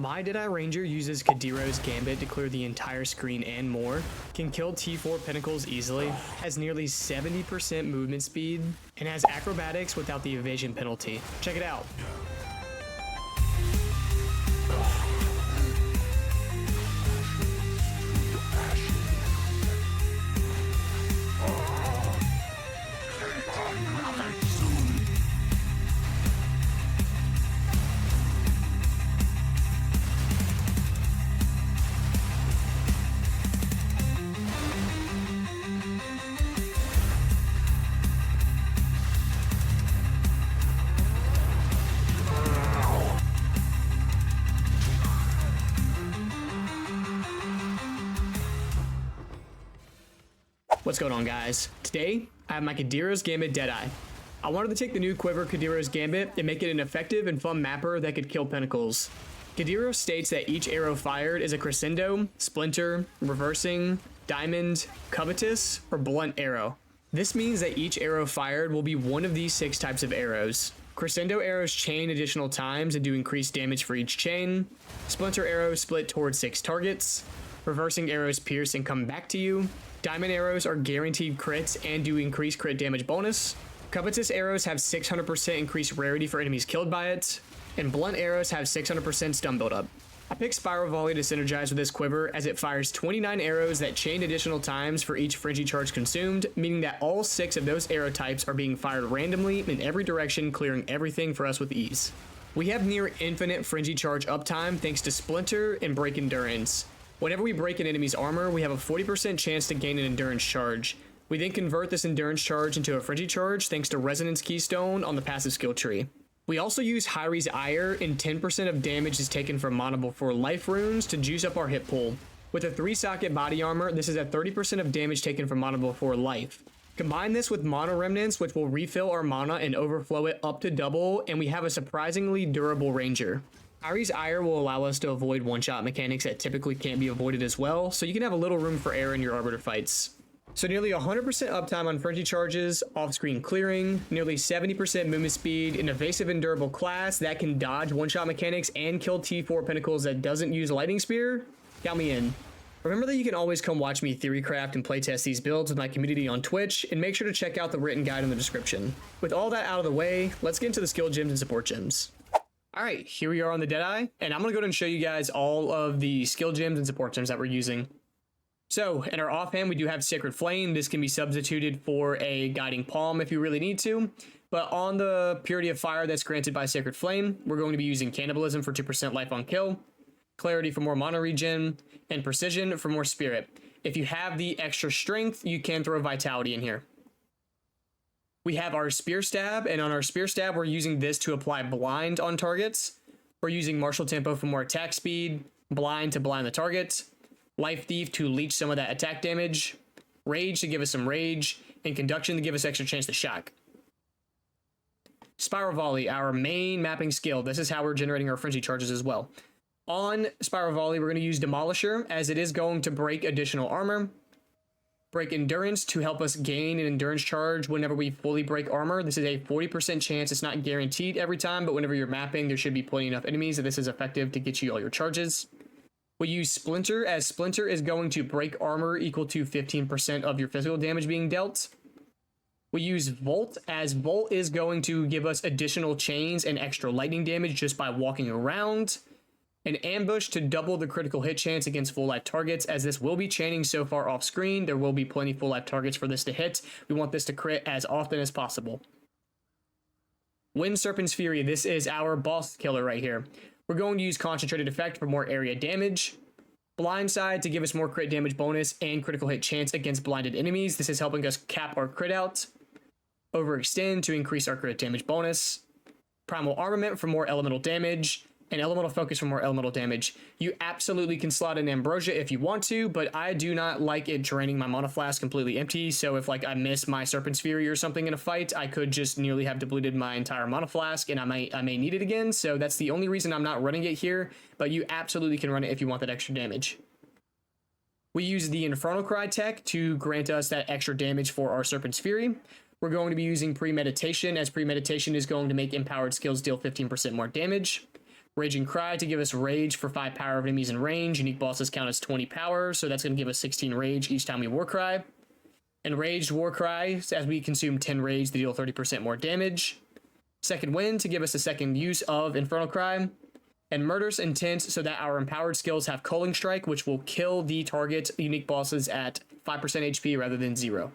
My Deadeye Ranger uses Cadiro's Gambit to clear the entire screen and more, can kill T4 Pinnacles easily, has nearly 70% movement speed, and has acrobatics without the evasion penalty. Check it out. What's going on, guys? Today, I have my Cadiro's Gambit Deadeye. I wanted to take the new Quiver Cadiro's Gambit and make it an effective and fun mapper that could kill Pinnacles. Cadiro states that each arrow fired is a crescendo, splinter, reversing, diamond, covetous, or blunt arrow. This means that each arrow fired will be one of these 6 types of arrows. Crescendo arrows chain additional times and do increased damage for each chain. Splinter arrows split towards 6 targets. Reversing arrows pierce and come back to you. Diamond arrows are guaranteed crits and do increased crit damage bonus. Covetous arrows have 600% increased rarity for enemies killed by it. And blunt arrows have 600% stun buildup. I picked Spiral Volley to synergize with this quiver as it fires 29 arrows that chain additional times for each frenzy charge consumed, meaning that all 6 of those arrow types are being fired randomly in every direction, clearing everything for us with ease. We have near infinite frenzy charge uptime thanks to Splinter and Break Endurance. Whenever we break an enemy's armor, we have a 40% chance to gain an endurance charge. We then convert this endurance charge into a frenzy charge thanks to Resonance Keystone on the passive skill tree. We also use Hyrri's Ire, and 10% of damage is taken from mana before life runes to juice up our hit pool. With a 3-socket body armor, this is at 30% of damage taken from mana before life. Combine this with Mana Remnants, which will refill our mana and overflow it up to double, and we have a surprisingly durable ranger. Hyrri's Ire will allow us to avoid one-shot mechanics that typically can't be avoided as well, so you can have a little room for error in your Arbiter fights. So nearly 100% uptime on frenzy charges, off-screen clearing, nearly 70% movement speed, an evasive and durable class that can dodge one-shot mechanics and kill T4 Pinnacles that doesn't use Lightning Spear? Count me in. Remember that you can always come watch me theorycraft and playtest these builds with my community on Twitch, and make sure to check out the written guide in the description. With all that out of the way, let's get into the skill gems and support gems. Alright, here we are on the Deadeye, and I'm going to go ahead and show you guys all of the skill gems and support gems that we're using. So, in our offhand, we do have Sacred Flame. This can be substituted for a Guiding Palm if you really need to. But on the Purity of Fire that's granted by Sacred Flame, we're going to be using Cannibalism for 2% life on kill, Clarity for more mana regen, and Precision for more spirit. If you have the extra strength, you can throw Vitality in here. We have our Spear Stab, and on our Spear Stab, we're using this to apply Blind on targets. We're using Martial Tempo for more attack speed, Blind to blind the target, Life Thief to leech some of that attack damage, Rage to give us some rage, and Conduction to give us extra chance to shock. Spiral Volley, our main mapping skill. This is how we're generating our frenzy charges as well. On Spiral Volley, we're going to use Demolisher, as it is going to break additional armor. Break Endurance to help us gain an endurance charge whenever we fully break armor. This is a 40% chance. It's not guaranteed every time, but whenever you're mapping, there should be plenty enough enemies that this is effective to get you all your charges. We use Splinter, as Splinter is going to break armor equal to 15% of your physical damage being dealt. We use Volt, as Volt is going to give us additional chains and extra lightning damage just by walking around. An Ambush to double the critical hit chance against full life targets, as this will be chaining so far off screen. There will be plenty full life targets for this to hit. We want this to crit as often as possible. Wind Serpents Fury, this is our boss killer right here. We're going to use Concentrated Effect for more area damage. Blindside to give us more crit damage bonus and critical hit chance against blinded enemies. This is helping us cap our crit out. Overextend to increase our crit damage bonus. Primal Armament for more elemental damage. And Elemental Focus for more elemental damage. You absolutely can slot in Ambrosia if you want to, but I do not like it draining my mana flask completely empty, so if like I miss my Serpent's Fury or something in a fight, I could just nearly have depleted my entire mana flask, and I may need it again, so that's the only reason I'm not running it here, but you absolutely can run it if you want that extra damage. We use the Infernal Cry tech to grant us that extra damage for our Serpent's Fury. We're going to be using Premeditation, as Premeditation is going to make empowered skills deal 15% more damage. Raging Cry to give us rage for 5 power of enemies in range. Unique bosses count as 20 power, so that's going to give us 16 rage each time we Warcry. Enraged Warcry, as we consume 10 rage, they deal 30% more damage. Second Wind to give us a second use of Infernal Cry. And Murderous Intent so that our empowered skills have Culling Strike, which will kill the target unique bosses at 5% HP rather than 0.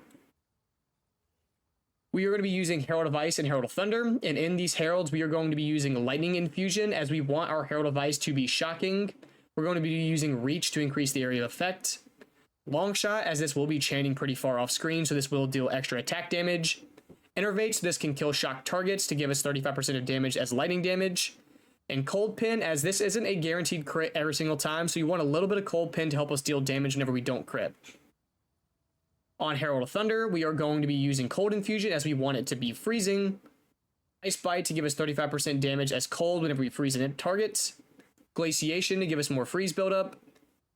We are going to be using Herald of Ice and Herald of Thunder, and in these heralds we are going to be using Lightning Infusion as we want our Herald of Ice to be shocking. We're going to be using Reach to increase the area of effect. Long Shot, as this will be chanting pretty far off screen, so this will deal extra attack damage. Innervate, so this can kill shock targets to give us 35% of damage as lightning damage. And Cold Pin, as this isn't a guaranteed crit every single time, so you want a little bit of Cold Pin to help us deal damage whenever we don't crit. On Herald of Thunder, we are going to be using Cold Infusion as we want it to be freezing. Ice Bite to give us 35% damage as cold whenever we freeze an target. Glaciation to give us more freeze buildup.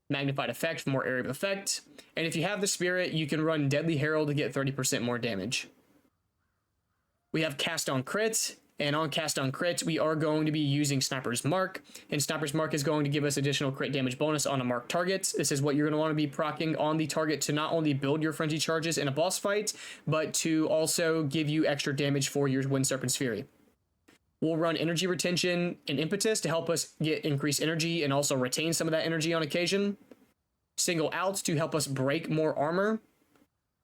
Magnified Effect for more area of effect. And if you have the Spirit, you can run Deadly Herald to get 30% more damage. We have Cast on Crit, and on Cast on Crit, we are going to be using Sniper's Mark, and Sniper's Mark is going to give us additional crit damage bonus on a marked target. This is what you're going to want to be proccing on the target to not only build your Frenzy Charges in a boss fight, but to also give you extra damage for your Wind Serpents Fury. We'll run Energy Retention and Impetus to help us get increased energy and also retain some of that energy on occasion. Single Out to help us break more armor.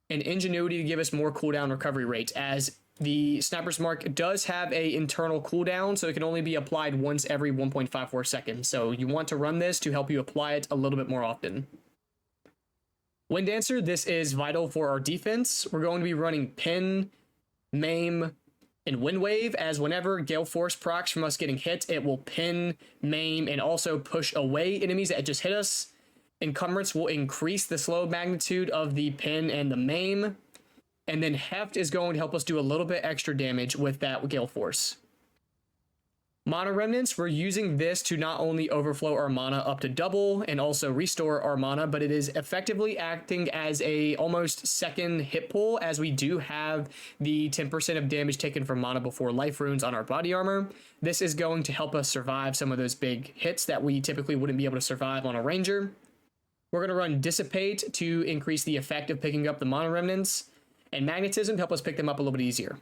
And Ingenuity to give us more cooldown recovery rates, as the Sniper's Mark does have a internal cooldown, so it can only be applied once every 1.54 seconds. So you want to run this to help you apply it a little bit more often. Wind Dancer, this is vital for our defense. We're going to be running Pin, Maim, and Wind Wave, as whenever Gale Force procs from us getting hit, it will pin, maim, and also push away enemies that just hit us. Encumbrance will increase the slow magnitude of the pin and the maim. And then Heft is going to help us do a little bit extra damage with that Gale Force. Mana Remnants, we're using this to not only overflow our mana up to double and also restore our mana, but it is effectively acting as a almost second hit pull, as we do have the 10% of damage taken from mana before life runes on our body armor. This is going to help us survive some of those big hits that we typically wouldn't be able to survive on a ranger. We're going to run Dissipate to increase the effect of picking up the Mana Remnants, and Magnetism to help us pick them up a little bit easier.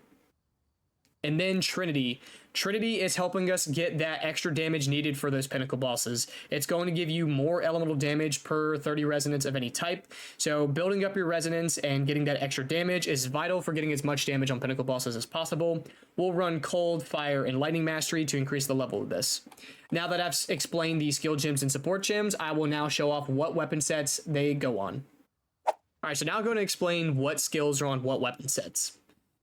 And then Trinity. Trinity is helping us get that extra damage needed for those Pinnacle Bosses. It's going to give you more elemental damage per 30 resonance of any type. So building up your resonance and getting that extra damage is vital for getting as much damage on Pinnacle Bosses as possible. We'll run Cold, Fire, and Lightning Mastery to increase the level of this. Now that I've explained the skill gems and support gems, I will now show off what weapon sets they go on. Alright, so now I'm going to explain what skills are on what weapon sets.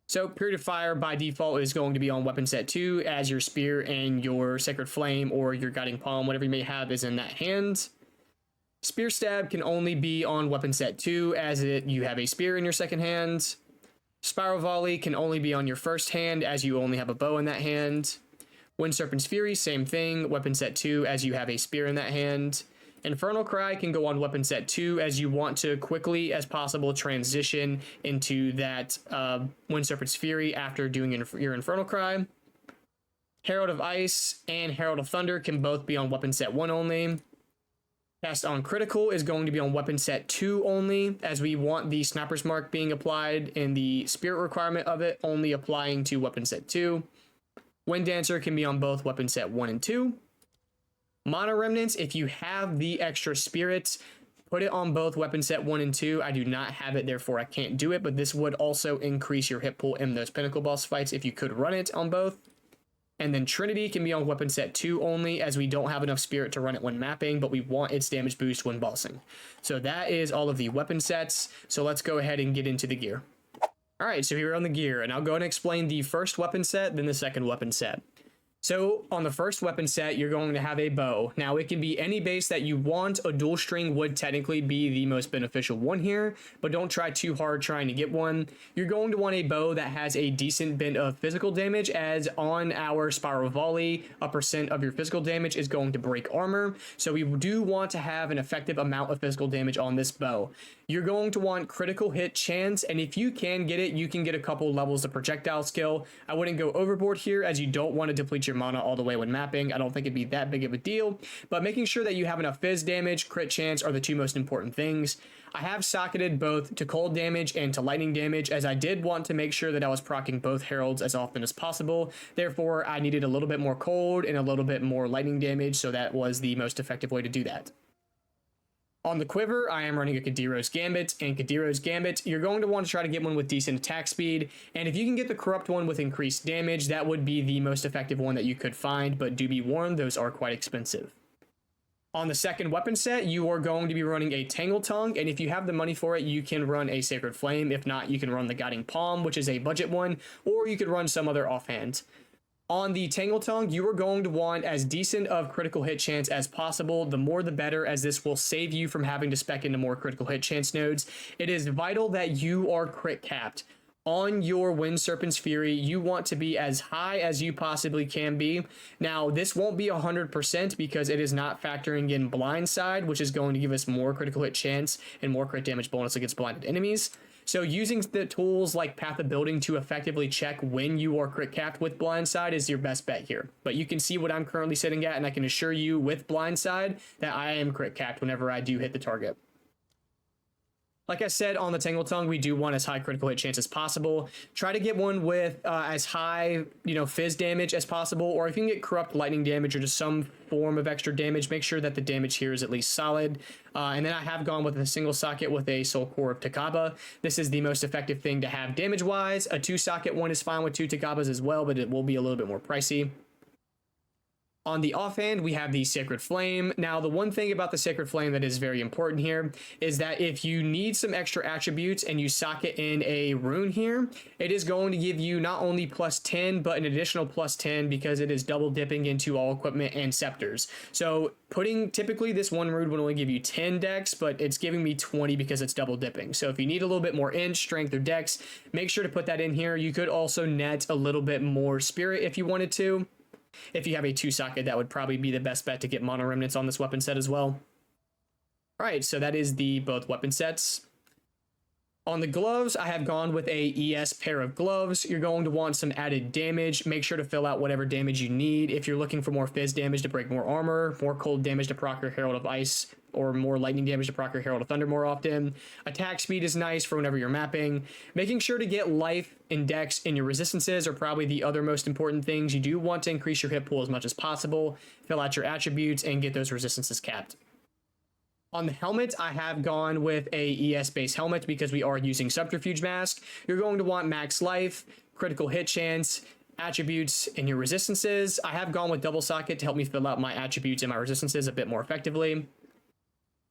So Period of Fire by default is going to be on weapon set 2, as your Spear and your Sacred Flame or your Guiding Palm, whatever you may have, is in that hand. Spear Stab can only be on weapon set 2, as you have a spear in your second hand. Spiral Volley can only be on your first hand, as you only have a bow in that hand. Wind Serpents Fury, same thing, weapon set 2, as you have a spear in that hand. Infernal Cry can go on weapon set 2 as you want to quickly as possible transition into that Wind Serpents Fury after doing your Infernal Cry. Herald of Ice and Herald of Thunder can both be on weapon set 1 only. Cast on Critical is going to be on weapon set 2 only, as we want the Sniper's Mark being applied and the Spirit requirement of it only applying to weapon set 2. Wind Dancer can be on both weapon set 1 and 2. Mana Remnants, if you have the extra spirits, put it on both weapon set 1 and 2. I do not have it, therefore I can't do it, but this would also increase your hit pool in those Pinnacle Boss fights if you could run it on both. And then Trinity can be on weapon set 2 only, as we don't have enough spirit to run it when mapping, but we want its damage boost when bossing. So that is all of the weapon sets, so let's go ahead and get into the gear. Alright, so here we're on the gear, and I'll go and explain the first weapon set, then the second weapon set. So on the first weapon set, you're going to have a bow. Now it can be any base that you want. A dual string would technically be the most beneficial one here, but don't try too hard trying to get one. You're going to want a bow that has a decent bit of physical damage, as on our Spiral Volley, a % of your physical damage is going to break armor. So we do want to have an effective amount of physical damage on this bow. You're going to want critical hit chance, and if you can get it, you can get a couple levels of projectile skill. I wouldn't go overboard here, as you don't want to deplete your your mana all the way when mapping. I don't think it'd be that big of a deal, but making sure that you have enough fizz damage, crit chance are the two most important things. I have socketed both to cold damage and to lightning damage, as I did want to make sure that I was proccing both heralds as often as possible. Therefore, I needed a little bit more cold and a little bit more lightning damage, so that was the most effective way to do that. On the Quiver, I am running a Cadiro's Gambit, and Cadiro's Gambit, you're going to want to try to get one with decent attack speed, and if you can get the corrupt one with increased damage, that would be the most effective one that you could find, but do be warned, those are quite expensive. On the second weapon set, you are going to be running a Tangle Tongue, and if you have the money for it, you can run a Sacred Flame. If not, you can run the Guiding Palm, which is a budget one, or you could run some other offhand. On the Tangle Tongue, you are going to want as decent of critical hit chance as possible. The more the better, as this will save you from having to spec into more critical hit chance nodes. It is vital that you are crit capped. On your Wind Serpents Fury, you want to be as high as you possibly can be. Now, this won't be 100% because it is not factoring in Blindside, which is going to give us more critical hit chance and more crit damage bonus against blinded enemies. So using the tools like Path of Building to effectively check when you are crit capped with Blindside is your best bet here. But you can see what I'm currently sitting at, and I can assure you with Blindside that I am crit capped whenever I do hit the target. Like I said, on the Tangle Tongue, we do want as high critical hit chance as possible. Try to get one with as high, fizz damage as possible, or if you can get corrupt lightning damage or just some form of extra damage, make sure that the damage here is at least solid. And then I have gone with a single socket with a Soul Core of Takaba. This is the most effective thing to have damage-wise. A 2-socket one is fine with 2 Takabas as well, but it will be a little bit more pricey. On the offhand, we have the Sacred Flame. Now, the one thing about the Sacred Flame that is very important here is that if you need some extra attributes and you socket in a rune here, it is going to give you not only plus 10, but an additional plus 10 because it is double dipping into all equipment and scepters. So typically this one rune would only give you 10 dex, but it's giving me 20 because it's double dipping. So if you need a little bit more inch, strength, or dex, make sure to put that in here. You could also net a little bit more spirit if you wanted to. If you have a 2-socket, that would probably be the best bet to get mono remnants on this weapon set as well. All right, so that is the both weapon sets. On the gloves, I have gone with a ES pair of gloves. You're going to want some added damage. Make sure to fill out whatever damage you need. If you're looking for more fizz damage to break more armor, more cold damage to proc your Herald of Ice, or more lightning damage to proc your Herald of Thunder more often. Attack speed is nice for whenever you're mapping. Making sure to get life and dex in your resistances are probably the other most important things. You do want to increase your hit pool as much as possible, fill out your attributes, and get those resistances capped. On the helmet, I have gone with a ES-based helmet because we are using Subterfuge Mask. You're going to want max life, critical hit chance, attributes, and your resistances. I have gone with double socket to help me fill out my attributes and my resistances a bit more effectively.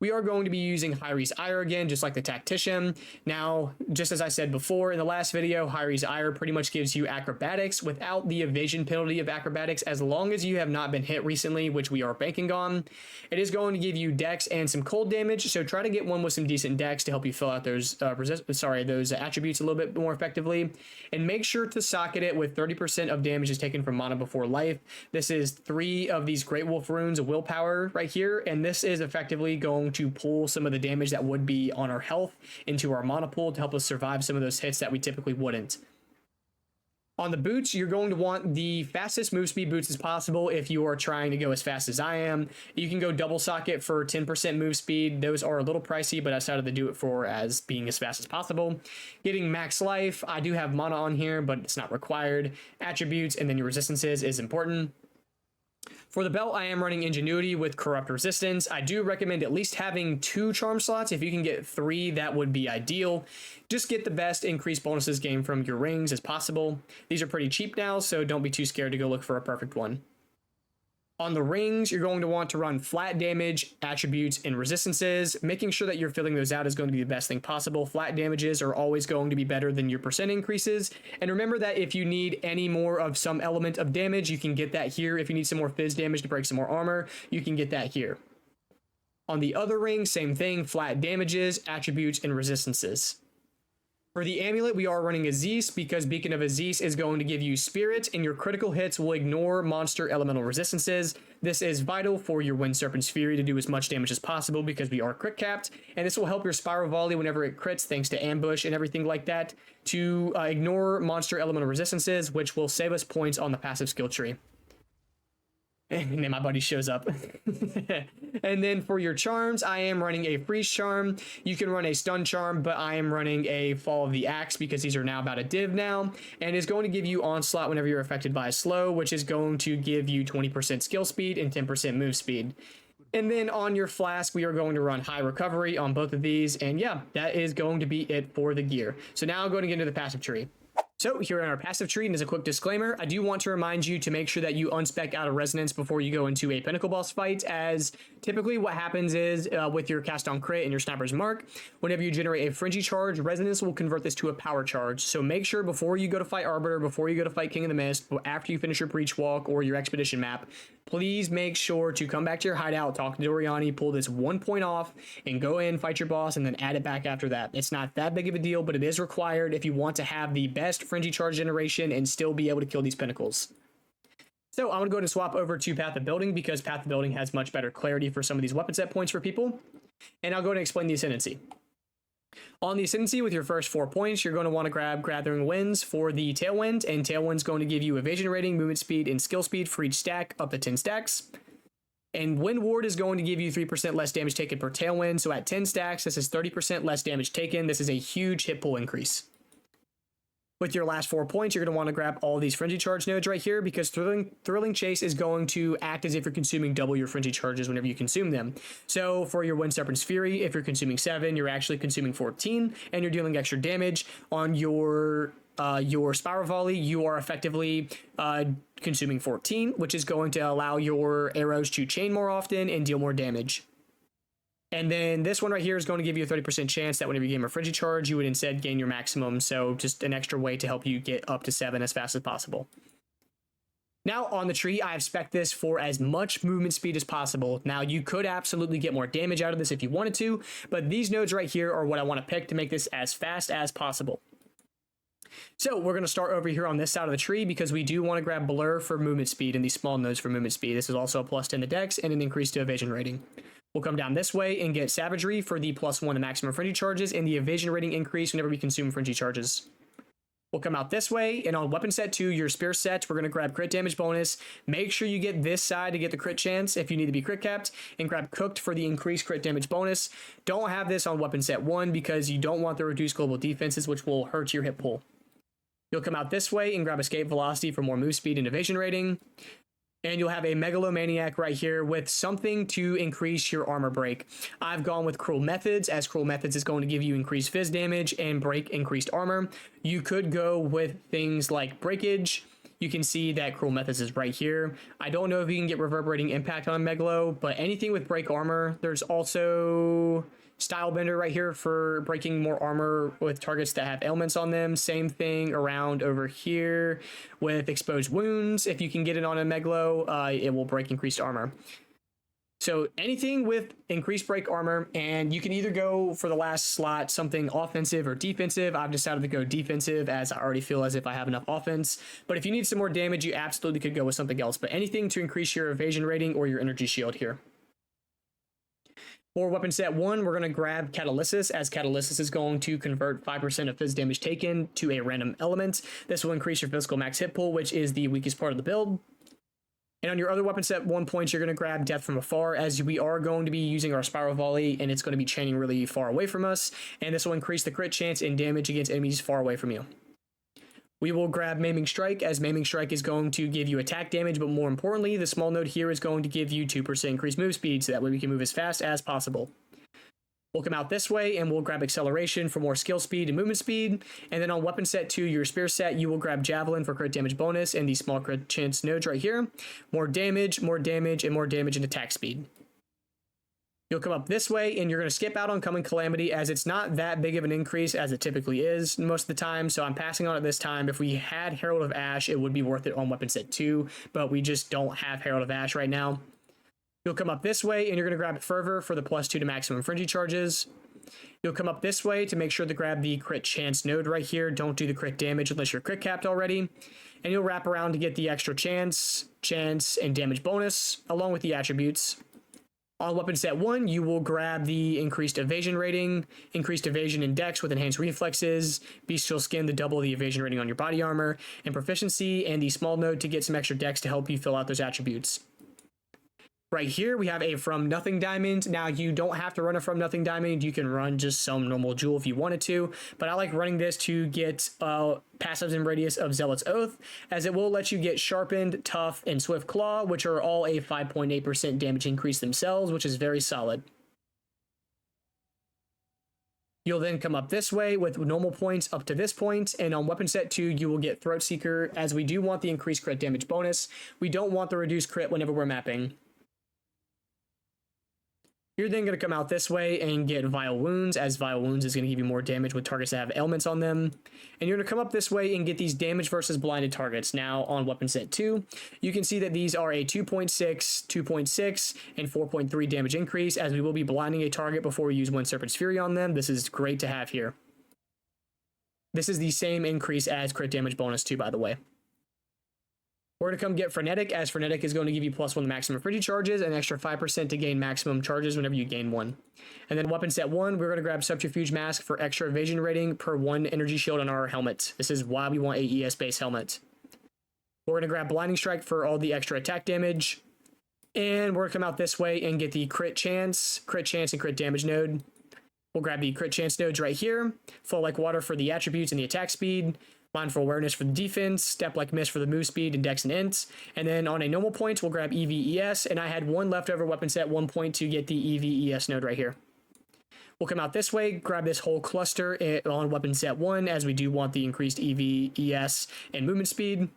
We are going to be using Hyrri's Ire again, just like the Tactician. Now, just as I said before in the last video, Hyrri's Ire pretty much gives you acrobatics without the evasion penalty of acrobatics as long as you have not been hit recently, which we are banking on. It is going to give you dex and some cold damage, so try to get one with some decent dex to help you fill out those those attributes a little bit more effectively. And make sure to socket it with 30% of damage is taken from Mana Before Life. This is 3 of these Great Wolf runes of willpower right here, and this is effectively going to pull some of the damage that would be on our health into our mana pool to help us survive some of those hits that we typically wouldn't. On the boots, you're going to want the fastest move speed boots as possible if you are trying to go as fast as I am. You can go double socket for 10% move speed. Those are a little pricey, but I decided to do it for as being as fast as possible. Getting max life, I do have mana on here, but it's not required. Attributes and then your resistances is important. For the belt, I am running Ingenuity with Corrupt Resistance. I do recommend at least having 2 charm slots. If you can get 3, that would be ideal. Just get the best increased bonuses gained from your rings as possible. These are pretty cheap now, so don't be too scared to go look for a perfect one. On the rings, you're going to want to run flat damage, attributes, and resistances. Making sure that you're filling those out is going to be the best thing possible. Flat damages are always going to be better than your percent increases. And remember that if you need any more of some element of damage, you can get that here. If you need some more fizz damage to break some more armor, you can get that here. On the other ring, same thing, flat damages, attributes, and resistances. For the amulet, we are running Aziz because Beacon of Aziz is going to give you spirit, and your critical hits will ignore monster elemental resistances. This is vital for your Wind Serpents Fury to do as much damage as possible because we are crit capped, and this will help your Spiral Volley whenever it crits, thanks to ambush and everything like that, to ignore monster elemental resistances, which will save us points on the passive skill tree. And then my buddy shows up. And then for your charms, I am running a freeze charm. You can run a stun charm, but I am running a fall of the axe because these are now about a div now, and is going to give you onslaught whenever you're affected by a slow, which is going to give you 20% skill speed and 10% move speed. And then on your flask, we are going to run high recovery on both of these. And yeah, that is going to be it for the gear. So now I'm going to get into the passive tree. So here in our passive tree, and as a quick disclaimer, I do want to remind you to make sure that you unspec out of resonance before you go into a pinnacle boss fight, as typically what happens is with your cast on crit and your sniper's mark, whenever you generate a frenzy charge, resonance will convert this to a power charge. So make sure before you go to fight Arbiter, before you go to fight King of the Mist, after you finish your breach walk or your expedition map, please make sure to come back to your hideout, talk to Doriani, pull this 1 point off, and go in, fight your boss, and then add it back after that. It's not that big of a deal, but it is required if you want to have the best frenzy charge generation and still be able to kill these pinnacles. So I'm going to go ahead and swap over to Path of Building because Path of Building has much better clarity for some of these weapon set points for people. And I'll go ahead and explain the Ascendancy. On the Ascendancy, with your first 4 points, you're going to want to grab Gathering Winds for the Tailwind, and Tailwind's going to give you evasion rating, movement speed, and skill speed for each stack, up to 10 stacks. And Wind Ward is going to give you 3% less damage taken per Tailwind, so at 10 stacks, this is 30% less damage taken. This is a huge hit pool increase. With your last 4 points, you're going to want to grab all these Frenzy Charge nodes right here because Thrilling Chase is going to act as if you're consuming double your Frenzy Charges whenever you consume them. So for your Wind Serpents Fury, if you're consuming 7, you're actually consuming 14, and you're dealing extra damage. On your Spiral Volley, you are effectively consuming 14, which is going to allow your arrows to chain more often and deal more damage. And then this one right here is going to give you a 30% chance that whenever you gain a Frenzy Charge, you would instead gain your maximum. So just an extra way to help you get up to 7 as fast as possible. Now on the tree, I have spec'd this for as much movement speed as possible. Now you could absolutely get more damage out of this if you wanted to, but these nodes right here are what I want to pick to make this as fast as possible. So we're going to start over here on this side of the tree because we do want to grab Blur for movement speed and these small nodes for movement speed. This is also a +10 to Dex and an increase to evasion rating. We'll come down this way and get Savagery for the +1 to maximum Frenzy Charges and the evasion rating increase whenever we consume Frenzy Charges. We'll come out this way, and on weapon set 2, your spear set, we're going to grab crit damage bonus. Make sure you get this side to get the crit chance if you need to be crit capped, and grab cooked for the increased crit damage bonus. Don't have this on weapon set 1 because you don't want the reduced global defenses, which will hurt your hit pool. You'll come out this way and grab escape velocity for more move speed and evasion rating. And you'll have a Megalomaniac right here with something to increase your armor break. I've gone with Cruel Methods, as Cruel Methods is going to give you increased fizz damage and break increased armor. You could go with things like Breakage. You can see that Cruel Methods is right here. I don't know if you can get Reverberating Impact on a Megalo, but anything with break armor. There's also Style Bender right here for breaking more armor with targets that have ailments on them. Same thing around over here with Exposed Wounds. If you can get it on a Megalo, it will break increased armor. So anything with increased break armor, and you can either go for the last slot something offensive or defensive. I've decided to go defensive as I already feel as if I have enough offense. But if you need some more damage, you absolutely could go with something else. But anything to increase your evasion rating or your energy shield here. For weapon set 1, we're going to grab Catalysis, as Catalysis is going to convert 5% of fizz damage taken to a random element. This will increase your physical max hit pool, which is the weakest part of the build. And on your other weapon set 1 points, you're going to grab Death from Afar, as we are going to be using our Spiral Volley, and it's going to be chaining really far away from us. And this will increase the crit chance and damage against enemies far away from you. We will grab Maiming Strike, as Maiming Strike is going to give you attack damage, but more importantly, the small node here is going to give you 2% increased move speed, so that way we can move as fast as possible. We'll come out this way, and we'll grab Acceleration for more skill speed and movement speed, and then on weapon set 2, your spear set, you will grab Javelin for crit damage bonus, and these small crit chance nodes right here. More damage, and more damage, and attack speed. You'll come up this way, and you're going to skip out on Coming Calamity, as it's not that big of an increase as it typically is most of the time, so I'm passing on it this time. If we had Herald of Ash, it would be worth it on weapon set 2, but we just don't have Herald of Ash right now. You'll come up this way, and you're going to grab Fervor for the +2 to maximum Frenzy Charges. You'll come up this way to make sure to grab the crit chance node right here. Don't do the crit damage unless you're crit capped already. And you'll wrap around to get the extra chance, and damage bonus, along with the attributes. On weapon set 1, you will grab the increased evasion rating, increased evasion and dex with enhanced reflexes, bestial skin to double the evasion rating on your body armor, and proficiency, and the small node to get some extra dex to help you fill out those attributes. Right here, we have a From Nothing Diamond. Now, you don't have to run a From Nothing Diamond. You can run just some normal jewel if you wanted to, but I like running this to get passives and radius of Zealot's Oath, as it will let you get Sharpened, Tough, and Swift Claw, which are all a 5.8% damage increase themselves, which is very solid. You'll then come up this way with normal points up to this point, and on weapon set 2, you will get Throat Seeker, as we do want the increased crit damage bonus. We don't want the reduced crit whenever we're mapping. You're then going to come out this way and get Vile Wounds, as Vile Wounds is going to give you more damage with targets that have elements on them. And you're going to come up this way and get these damage versus blinded targets. Now, on weapon set 2, you can see that these are a 2.6, 2.6, and 4.3 damage increase, as we will be blinding a target before we use Wind Serpents Fury on them. This is great to have here. This is the same increase as crit damage bonus too, by the way. We're going to come get Frenetic, as Frenetic is going to give you +1 to maximum Frigid charges, and an extra 5% to gain maximum charges whenever you gain 1. And then weapon set 1, we're going to grab Subterfuge Mask for extra evasion rating per 1 energy shield on our helmet. This is why we want a ES-based helmet. We're going to grab Blinding Strike for all the extra attack damage. And we're going to come out this way and get the crit chance, and crit damage node. We'll grab the crit chance nodes right here. Flow Like Water for the attributes and the attack speed. Mindful Awareness for the defense, Step Like Mist for the move speed, and Dex and Int. And then on a normal point, we'll grab EVES, and I had one leftover weapon set 1 point to get the EVES node right here. We'll come out this way, grab this whole cluster on weapon set 1, as we do want the increased EVES and movement speed.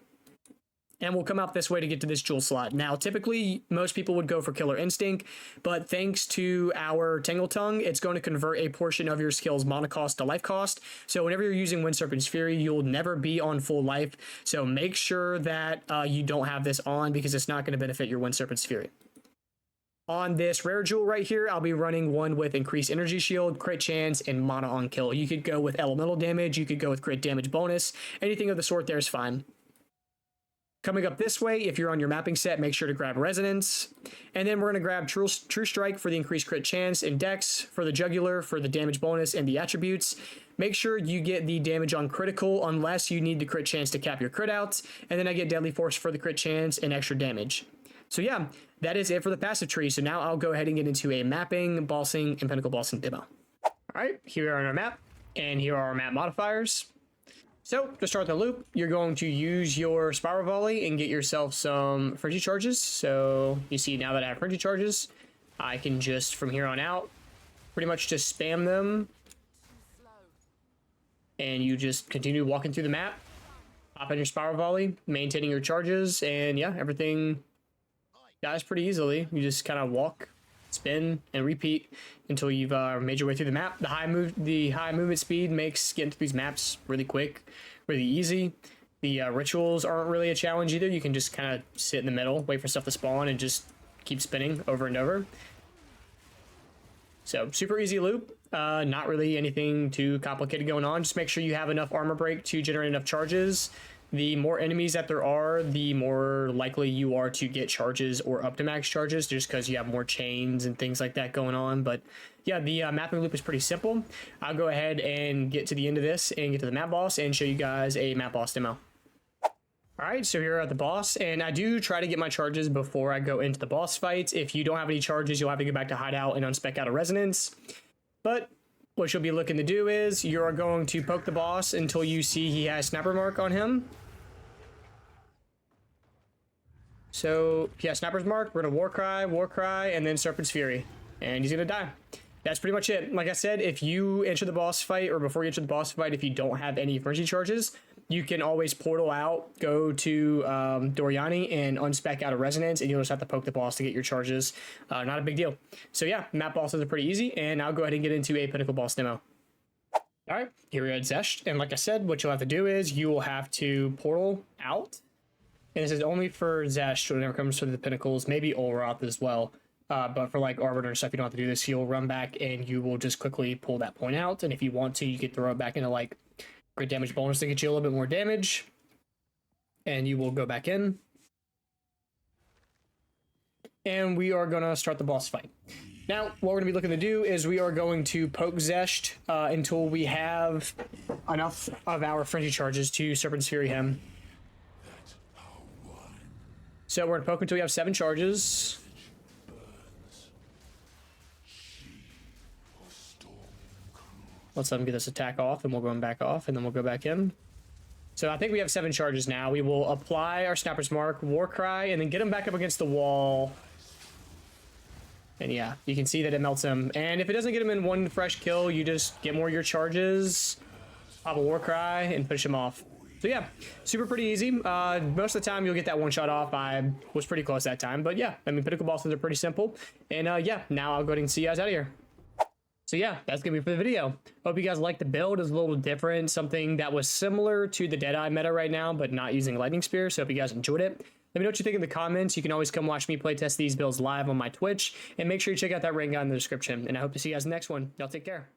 And we'll come out this way to get to this jewel slot. Now, typically, most people would go for Killer Instinct, but thanks to our Tangle Tongue, it's going to convert a portion of your skill's mana cost to life cost. So whenever you're using Wind Serpents Fury, you'll never be on full life. So make sure that you don't have this on, because it's not going to benefit your Wind Serpents Fury. On this rare jewel right here, I'll be running one with increased energy shield, crit chance, and mana on kill. You could go with elemental damage, you could go with crit damage bonus, anything of the sort there is fine. Coming up this way, if you're on your mapping set, make sure to grab Resonance. And then we're going to grab True Strike for the increased crit chance, and Dex for the Jugular for the damage bonus and the attributes. Make sure you get the damage on critical unless you need the crit chance to cap your crit out. And then I get Deadly Force for the crit chance and extra damage. So yeah, that is it for the passive tree. So now I'll go ahead and get into a mapping, bossing, and Pinnacle Bossing demo. All right, here we are on our map, and here are our map modifiers. So, to start the loop, you're going to use your Spiral Volley and get yourself some Frenzy Charges. So, you see now that I have Frenzy Charges, I can just, from here on out, pretty much just spam them. And you just continue walking through the map, pop in your Spiral Volley, maintaining your charges, and yeah, everything dies pretty easily. You just kind of walk, spin, and repeat until you've made your way through the map. The high movement speed makes getting through these maps really quick, really easy. The rituals aren't really a challenge either. You can just kind of sit in the middle, wait for stuff to spawn, and just keep spinning over and over. So super easy loop. Not really anything too complicated going on. Just make sure you have enough armor break to generate enough charges. The more enemies that there are, the more likely you are to get charges or up to max charges, just because you have more chains and things like that going on. But yeah, the mapping loop is pretty simple. I'll go ahead and get to the end of this and get to the map boss and show you guys a map boss demo. All right, so here at the boss, and I do try to get my charges before I go into the boss fight. If you don't have any charges, you'll have to go back to hideout and unspec out a resonance. But what you'll be looking to do is you're going to poke the boss until you see he has sniper mark on him. So, yeah, Sniper's Mark, we're gonna War Cry, and then Serpent's Fury. And he's gonna die. That's pretty much it. Like I said, if you enter the boss fight, or before you enter the boss fight, if you don't have any frenzy charges, you can always portal out, go to Doriani, and unspec out a resonance, and you'll just have to poke the boss to get your charges. Not a big deal. So yeah, map bosses are pretty easy, and I'll go ahead and get into a Pinnacle Boss demo. Alright, here we are at Zesht, and like I said, what you'll have to do is you will have to portal out. And this is only for Zesht whenever it comes to the Pinnacles, maybe Olroth as well. But for like Arbiter and stuff, you don't have to do this. You'll run back and you will just quickly pull that point out. And if you want to, you can throw it back into like great damage bonus to get you a little bit more damage. And you will go back in. And we are going to start the boss fight. Now, what we're going to be looking to do is we are going to poke Zesht until we have enough of our frenzy charges to Serpent's Fury him. So we're going to poke until we have 7 charges. Let's let him get this attack off, and we'll go him back off, and then we'll go back in. So I think we have 7 charges now. We will apply our Snapper's Mark, Warcry, and then get him back up against the wall. And yeah, you can see that it melts him. And if it doesn't get him in 1 fresh kill, you just get more of your charges, pop a Warcry, and push him off. So yeah, super pretty easy. Most of the time you'll get that 1 shot off. I was pretty close that time, but yeah, I mean, Pinnacle Bosses are pretty simple. And yeah, now I'll go ahead and see you guys out of here. So yeah, that's gonna be for the video. Hope you guys liked the build. It's a little different, something that was similar to the Deadeye meta right now, but not using Lightning Spear. So hope you guys enjoyed it. Let me know what you think in the comments. You can always come watch me playtest these builds live on my Twitch, and make sure you check out that ring guy in the description. And I hope to see you guys in the next one. Y'all take care.